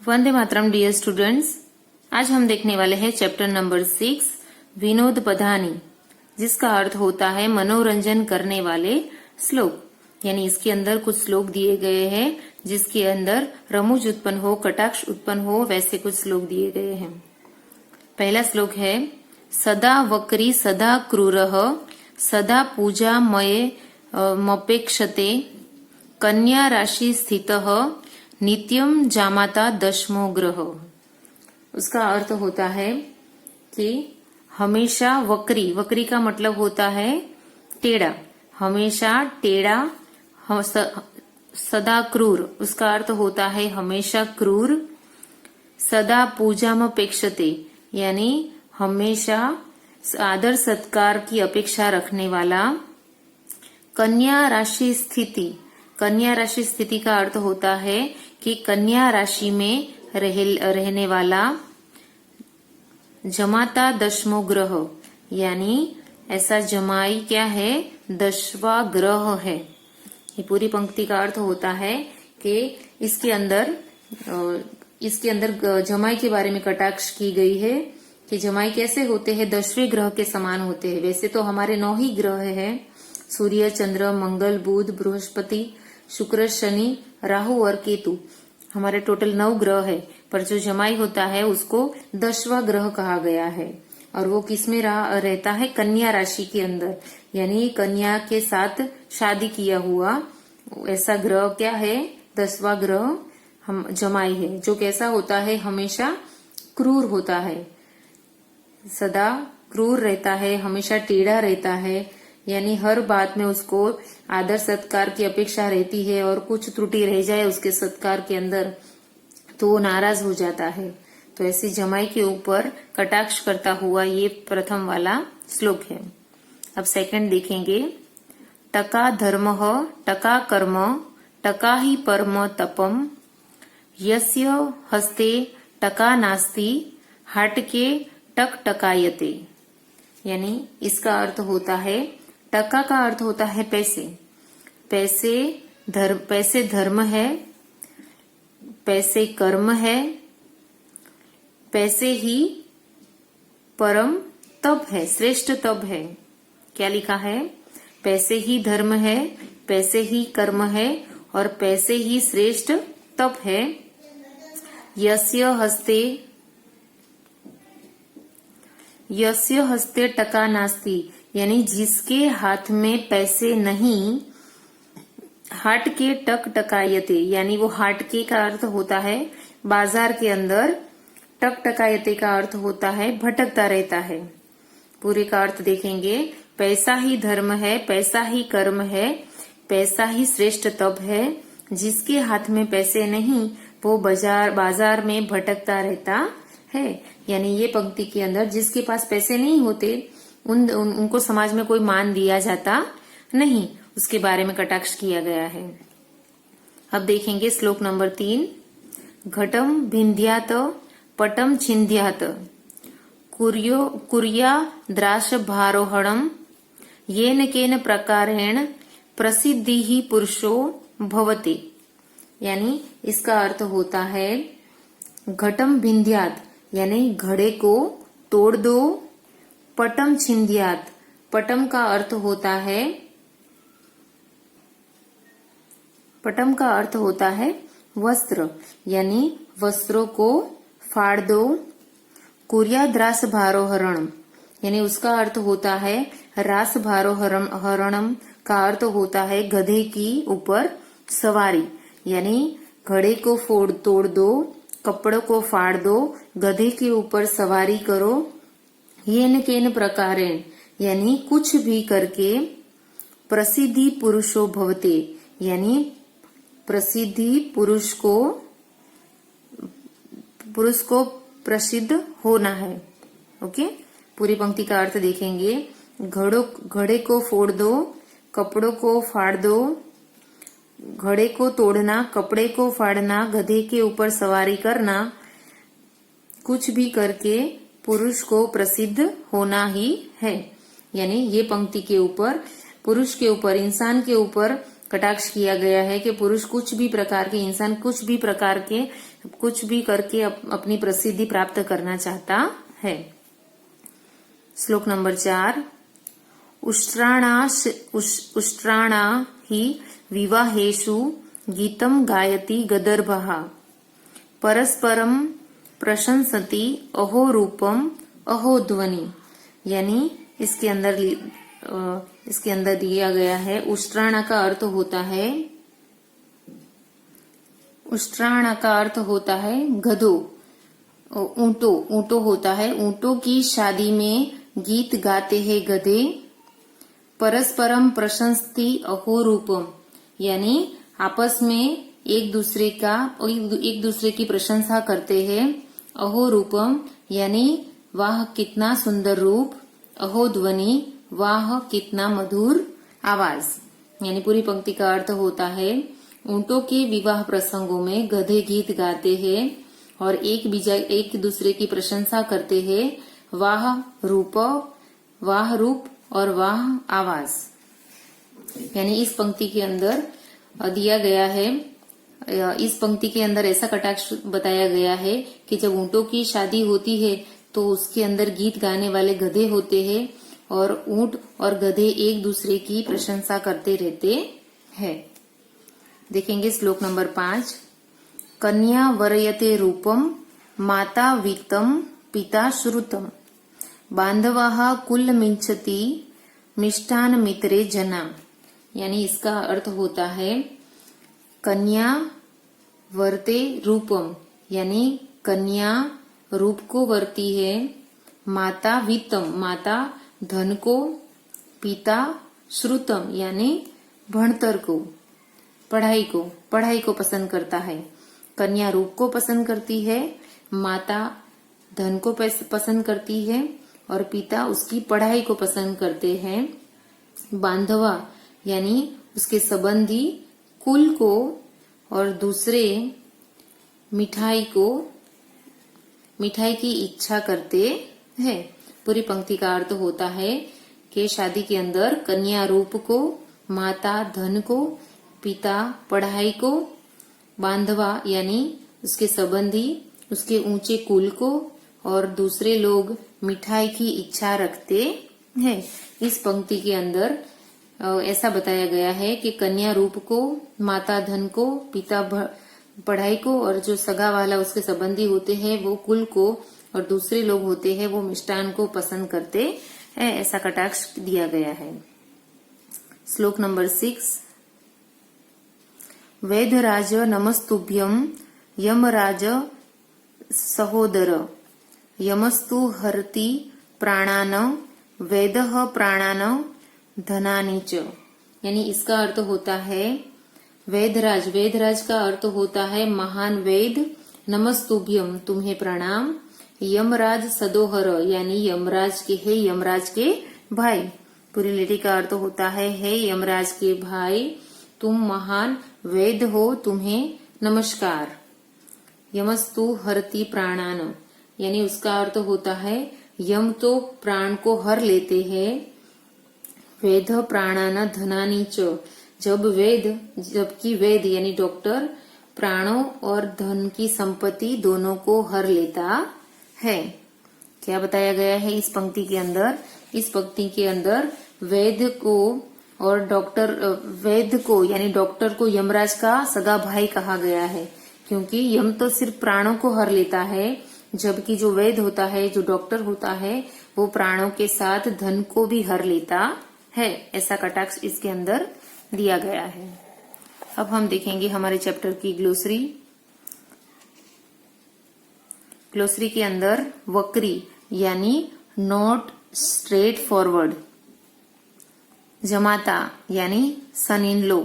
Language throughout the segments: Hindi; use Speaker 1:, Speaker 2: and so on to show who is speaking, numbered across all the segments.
Speaker 1: Vande Mataram dear students. आज हम देखने वाले हैं चैप्टर नंबर 6 विनोद पधानी, जिसका अर्थ होता है मनोरंजन करने वाले श्लोक। यानी इसके अंदर कुछ श्लोक दिए गए हैं जिसके अंदर रमुज उत्पन्न हो, कटाक्ष उत्पन्न हो, वैसे कुछ श्लोक दिए गए हैं। पहला श्लोक है सदा वक्री सदा क्रूरः सदा पूजा मये मपेक्षते कन्या राशि स्थितः नित्यम जामाता दशमो ग्रह। उसका अर्थ होता है कि हमेशा वक्री, वक्री का मतलब होता है टेढ़ा, हमेशा टेढ़ा, सदा क्रूर, उसका अर्थ होता है हमेशा क्रूर। सदा पूजाम अपेक्षते यानी हमेशा आदर सत्कार की अपेक्षा रखने वाला। कन्या राशि स्थिति, कन्या राशि स्थिति का अर्थ होता है कि कन्या राशि में रहने वाला। जमाता दशमो ग्रह यानी ऐसा जमाई क्या है, 10वां ग्रह है। ये पूरी पंक्ति का अर्थ होता है कि इसके अंदर जमाई के बारे में कटाक्ष की गई है कि जमाई कैसे होते हैं, 10वें ग्रह के समान होते हैं। वैसे तो हमारे 9 ही ग्रह हैं, सूर्य, चंद्र, मंगल, बुध, बृहस्पति, शुक्र, शनि, राहु और केतु, हमारे टोटल 9 ग्रह है। पर जो जमाई होता है उसको 10वां ग्रह कहा गया है और वो किसमें रहता है, कन्या राशि के अंदर। यानी कन्या के साथ शादी किया हुआ ऐसा ग्रह क्या है, 10वां ग्रह हम जमाई है, जो कैसा होता है, हमेशा क्रूर होता है, सदा क्रूर रहता है, हमेशा टेढ़ा रहता है। यानी हर बात में उसको आदर सत्कार की अपेक्षा रहती है और कुछ त्रुटि रह जाए उसके सत्कार के अंदर तो वो नाराज हो जाता है। तो ऐसी जमाई के ऊपर कटाक्ष करता हुआ ये प्रथम वाला श्लोक है। अब सेकंड देखेंगे। टका धर्म टका कर्म टका ही परम तपम यस्य हस्ते टका नास्ति हाटके टक टकायते। यानी इसका अर्थ होता है, टका का अर्थ होता है पैसे, पैसे धर्म है, पैसे कर्म है, पैसे ही परम तप है, श्रेष्ठ तप है। क्या लिखा है, पैसे ही धर्म है, पैसे ही कर्म है और पैसे ही श्रेष्ठ तप है। यस्य हस्ते टका नास्ति यानी जिसके हाथ में पैसे नहीं, हाट के टक टकायते यानी वो हाट के का अर्थ होता है बाजार के अंदर, टक टकायते का अर्थ होता है भटकता रहता है। पूरे का अर्थ देखेंगे, पैसा ही धर्म है, पैसा ही कर्म है, पैसा ही श्रेष्ठ तप है। जिसके हाथ में पैसे नहीं वो बाजार में भटकता रहता है। यानी ये पंक्ति के अंदर जिसके पास पैसे नहीं होते उनको समाज में कोई मान दिया जाता नहीं, उसके बारे में कटाक्ष किया गया है। अब देखेंगे श्लोक नंबर 3। घटम भिंध्यात पटम छिंध्यात कुर्या द्राश भारोहणम येन केन प्रकारेण प्रसिद्धि ही पुरुषो भवति। यानी इसका अर्थ होता है घटम भिंध्यात यानी घड़े को तोड़ दो, पटम छिंध्यात, पटम का अर्थ होता है वस्त्र, यानी वस्त्रों को फाड़ दो। कुर्याद्रास भारोहरणम यानी उसका अर्थ होता है रास भारोहरणम का अर्थ होता है गधे की ऊपर सवारी। यानी घड़े को तोड़ दो, कपड़ों को फाड़ दो, गधे के ऊपर सवारी करो। येन केन प्रकारेण यानी कुछ भी करके, प्रसिद्धि पुरुषो भवते यानी प्रसिद्धि पुरुष को प्रसिद्ध होना है। ओके, पूरी पंक्ति का अर्थ देखेंगे। घड़े को फोड़ दो, कपड़ों को फाड़ दो, घड़े को तोड़ना, कपड़े को फाड़ना, गधे के ऊपर सवारी करना, कुछ भी करके पुरुष को प्रसिद्ध होना ही है। यानी ये पंक्ति के ऊपर पुरुष के ऊपर, इंसान के ऊपर कटाक्ष किया गया है कि पुरुष कुछ भी प्रकार के, इंसान कुछ भी प्रकार के कुछ भी करके अपनी प्रसिद्धि प्राप्त करना चाहता है। श्लोक नंबर 4। उष्ट्राणा ही विवाहेषु गीतम गायति गदर्भः परस्परम प्रशंसति अहो रूपम अहो ध्वनि। यानी इसके अंदर दिया गया है, उष्ट्राणा का अर्थ होता है गधों, ऊंटों होता है। ऊंटों की शादी में गीत गाते हैं गधे। परस्परम प्रशंसति अहो रूपम, यानी आपस में एक दूसरे की प्रशंसा करते हैं। अहो रूपम यानी वाह कितना सुंदर रूप। अहो ध्वनि वाह कितना मधुर आवाज। यानी पूरी पंक्ति का अर्थ होता है, ऊंटों के विवाह प्रसंगों में गधे गीत गाते हैं और एक दूसरे की प्रशंसा करते हैं। वाह रूप और वाह आवाज। यानी इस पंक्ति के अंदर दिया गया है, इस पंक्ति के अंदर ऐसा कटाक्ष बताया गया है कि जब ऊंटों की शादी होती है तो उसके अंदर गीत गाने वाले गधे होते हैं और ऊंट और गधे एक दूसरे की प्रशंसा करते रहते हैं। देखेंगे श्लोक नंबर 5। कन्या वरयते रूपम माता वित्तम पिता श्रुतम बांधवाः कुल मिंचति मिष्टान मित्रे जना। यानी इसका अर्थ होता है, कन्या वरते रूपम, यानी कन्या रूप को वरती है। माता वित्तम, माता धन को। पिता श्रुतम यानी भणतर को, पढ़ाई को पसंद करता है। कन्या रूप को पसंद करती है, माता धन को पसंद करती है और पिता उसकी पढ़ाई को पसंद करते हैं। बांधवा यानी उसके संबंधी, कुल को और दूसरे मिठाई की इच्छा करते हैं। पूरी पंक्ति का अर्थ होता है कि शादी के अंदर कन्या रूप को, माता धन को, पिता पढ़ाई को, बांधवा यानी उसके संबंधी, उसके ऊंचे कुल को और दूसरे लोग मिठाई की इच्छा रखते हैं। इस पंक्ति के अंदर ऐसा बताया गया है कि कन्या रूप को, माता धन को, पिता पढ़ाई को और जो सगा वाला उसके संबंधी होते हैं वो कुल को और दूसरे लोग होते हैं वो मिष्टान को पसंद करते हैं। ऐसा कटाक्ष दिया गया है। श्लोक नंबर 6। वेदराज नमस्तुभ्यम यमराज सहोदर यमस्तु हरति प्राणान वेदः प्राणान धनानि च। यानी इसका अर्थ होता है, वेदराज का अर्थ होता है महान वेद। नमस्तुभ्यम तुम्हें प्रणाम। यमराज सदोहर यानी यमराज के भाई। पूरी लेटी का अर्थ होता है, हे यमराज के भाई तुम महान वेद हो, तुम्हें नमस्कार। यमस्तु हरति प्राणान यानी उसका अर्थ होता है, यम तो प्राण को हर लेते हैं। वेद प्राणान धनानि च, जबकि वेद यानी डॉक्टर प्राणों और धन की संपत्ति दोनों को हर लेता है। क्या बताया गया है इस पंक्ति के अंदर? इस पंक्ति के अंदर वेद को यानी डॉक्टर को यमराज का सगा भाई कहा गया है, क्योंकि यम तो सिर्फ प्राणों को हर लेता है, जबकि जो वेद होता है, जो डॉक्टर होता है, वो प्राणों के साथ धन को भी हर लेता है। ऐसा कटाक्ष इसके अंदर दिया गया है। अब हम देखेंगे हमारे चैप्टर की ग्लोसरी। ग्लोसरी के अंदर वक्री यानी नॉट स्ट्रेट फॉरवर्ड, जमाता यानी सन इन लो,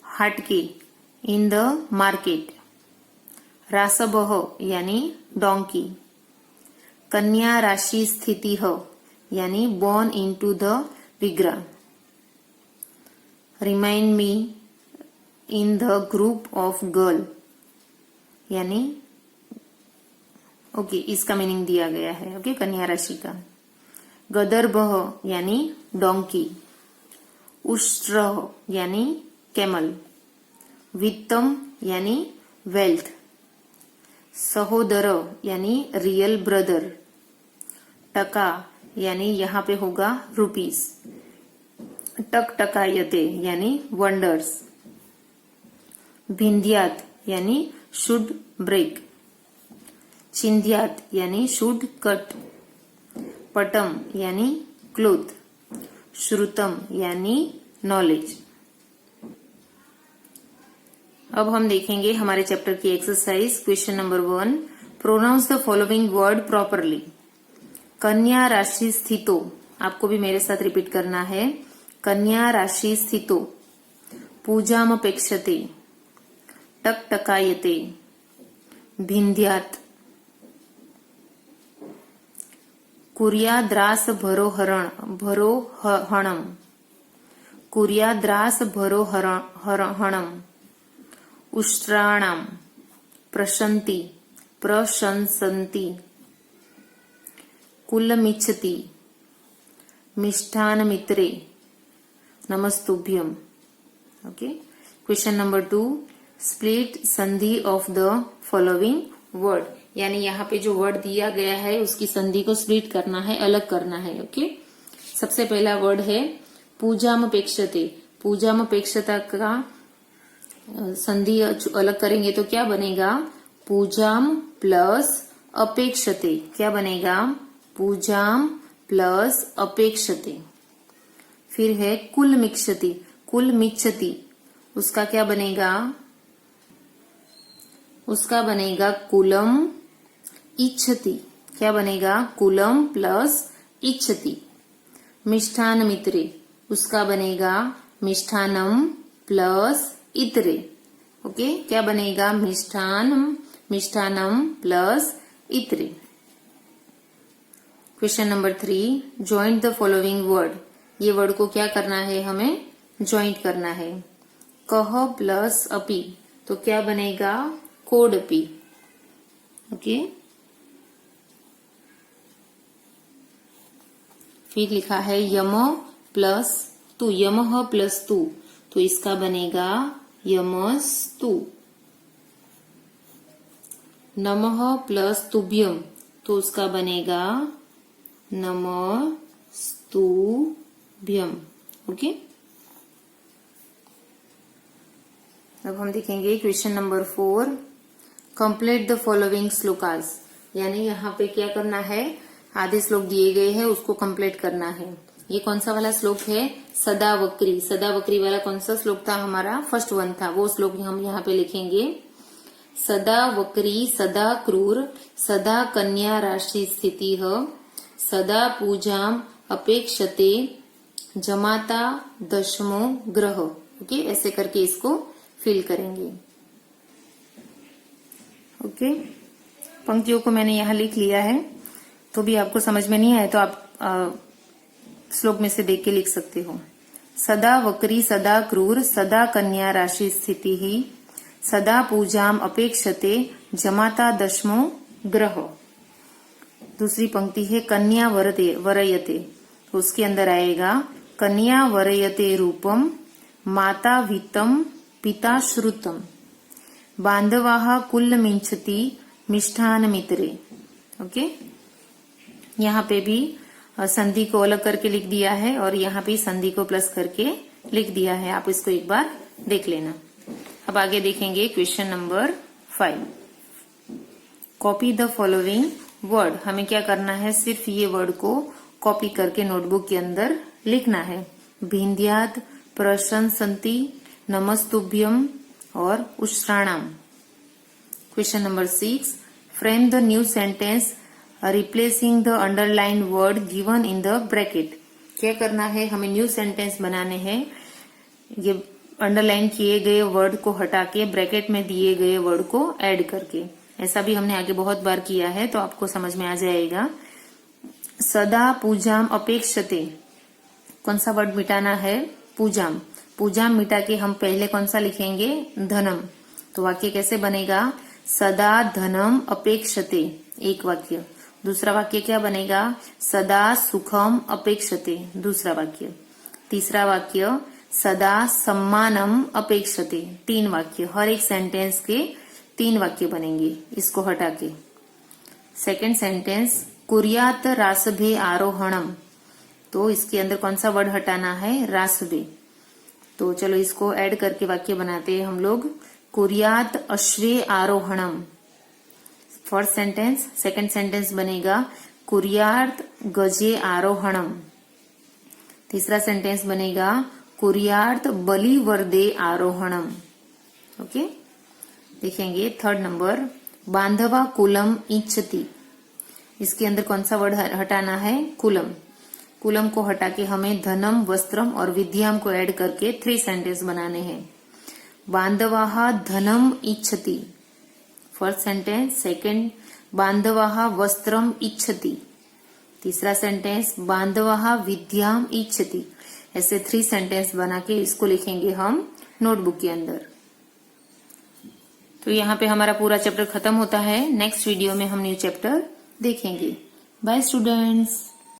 Speaker 1: हटके इन द मार्केट, रासबह यानी डोंकी, कन्या राशि स्थिति यानी born into the विग्रह, remind me in the group of girl यानी ओके इसका मीनिंग दिया गया है। ओके कन्या राशि का। गदर्भ यानी डोंकी, उष्ट्र यानी कैमल, वित्तम यानी वेल्थ, सहोदर यानी रियल ब्रदर, टका यानी यहाँ पे होगा रुपीस, टकटकायते यानी वंडर्स, भिंध्यात यानी शुड ब्रेक, चिंध्यात यानी शुड कट, पटम यानी क्लोथ, श्रुतम यानी नॉलेज। अब हम देखेंगे हमारे चैप्टर की exercise. Question number 1, pronounce the following word properly. कन्या राशि स्थितो, आपको भी मेरे साथ रिपीट करना है। कन्या राशि स्थितो, पूजामपेक्षते, टकटकायते, भिंध्यात्, कुर्याद्रास भरोहणम, कुर्याद्रास भरोहणम, उष्ट्राणाम, प्रशंति, प्रशंसन्ति, कुलमिच्छति, मिष्ठानमित्रे, नमस्तुभ्यम। ओके। क्वेश्चन नंबर 2, स्प्लिट संधि ऑफ द फॉलोइंग वर्ड, यानी यहाँ पे जो वर्ड दिया गया है उसकी संधि को स्प्लिट करना है, अलग करना है। ओके। सबसे पहला वर्ड है पूजामपेक्षते। पूजामपेक्षता का संधि अलग करेंगे तो क्या बनेगा? पूजाम प्लस अपेक्षते। क्या बनेगा? पूजाम प्लस अपेक्षते। फिर है कुलमिच्छति। कुलमिच्छति, उसका क्या बनेगा? उसका बनेगा कुलम इच्छति। क्या बनेगा? कुलम प्लस इच्छति। मिष्ठान मित्रे, उसका बनेगा मिष्ठानम प्लस इतरे। ओके। क्या बनेगा? मिष्ठानम प्लस इतरे। Question number 3, joint the following word. ये वर्ड को क्या करना है? हमें ज्वाइंट करना है। कह प्लस अपि, तो क्या बनेगा? कोडपि। ओके। फिर लिखा है यम प्लस तु, यमः प्लस तु, तो इसका बनेगा यमस्तु। नमः प्लस तुभ्यम, तो उसका बनेगा नमस्तुभ्यम। ओके। अब हम देखेंगे question number 4, complete the following shlokas, यानी यहाँ पे क्या करना है? आधे श्लोक दिए गए हैं, उसको कंप्लीट करना है। ये कौन सा वाला श्लोक है? सदावक्री। सदावक्री वाला कौन सा श्लोक था हमारा? फर्स्ट वन था, वो श्लोक हम यहाँ पे लिखेंगे। सदावक्री सदा क्रूर सदा कन्या राशि स्थिति सदा पूजाम अपेक्षते जमाता दशमो ग्रह। ओके। ऐसे करके इसको फिल करेंगे। ओके। पंक्तियों को मैंने यहाँ लिख लिया है, तो भी आपको समझ में नहीं आए तो आप श्लोक में से देख के लिख सकते हो। सदा वक्री सदा क्रूर सदा कन्या राशि स्थिति ही सदा पूजाम अपेक्षते जमाता दशमो ग्रह। दूसरी पंक्ति है कन्या वरयते, तो उसके अंदर आएगा कन्या वरयते रूपम माता वित्तम पिता श्रुतम बांधवाः कुलमिच्छति मिष्ठान मित्रे। ओके। यहाँ पे भी संधि को अलग करके लिख दिया है और यहाँ पे संधि को प्लस करके लिख दिया है। आप इसको एक बार देख लेना। अब आगे देखेंगे question number 5, copy the following word. हमें क्या करना है? सिर्फ ये वर्ड को कॉपी करके नोटबुक के अंदर लिखना है। भिंध्यात्, प्रशंसन्ति, नमस्तुभ्यम और उष्ट्राणाम। Question number 6, frame the new sentence replacing the underline word given in the bracket. क्या करना है? हमें न्यू सेंटेंस बनाने हैं। ये अंडरलाइन किए गए वर्ड को हटा के ब्रैकेट में दिए गए वर्ड को ऐड करके। ऐसा भी हमने आगे बहुत बार किया है, तो आपको समझ में आ जाएगा। सदा पूजाम अपेक्षते, कौन सा वर्ड मिटाना है? पूजाम। पूजाम मिटा के हम पहले कौन सा लिखेंगे? धनम। तो वाक्य कैसे बनेगा? सदा धनम अपेक्षते, एक वाक्य। दूसरा वाक्य क्या बनेगा? सदा सुखम अपेक्षते, दूसरा वाक्य। तीसरा वाक्य सदा सम्मानम अपेक्षते। 3 वाक्य, हर एक सेंटेंस के 3 वाक्य बनेंगे इसको हटा के। सेकंड सेंटेंस कुर्यात रासभे आरोहणम, तो इसके अंदर कौन सा वर्ड हटाना है, रासभे। तो चलो इसको ऐड करके वाक्य बनाते हैं हम लोग। कुर्यात अश्वे आरोहणम फर्स्ट सेंटेंस। सेकंड सेंटेंस बनेगा कुर्यात गजे आरोहणम। तीसरा सेंटेंस बनेगा कुर्यात बलिवर्दे आरोहणम। ओके, देखेंगे थर्ड नंबर बांधवा कुलम इच्छति। इसके अंदर कौन सा वर्ड हटाना है, कुलम। कुलम को हटा के हमें धनम, वस्त्रम और विद्याम को ऐड करके 3 सेंटेंस बनाने हैं। बांधवाः धनम इच्छति फर्स्ट सेंटेंस। सेकंड बांधवाः वस्त्रम इच्छति। तीसरा सेंटेंस बांधवाः विद्याम इच्छति। ऐसे 3 सेंटेंस बना के इसको लिखेंगे हम नोटबुक के अंदर। तो यहाँ पे हमारा पूरा चैप्टर खत्म होता है। नेक्स्ट वीडियो में हम न्यू चैप्टर देखेंगे। Bye students.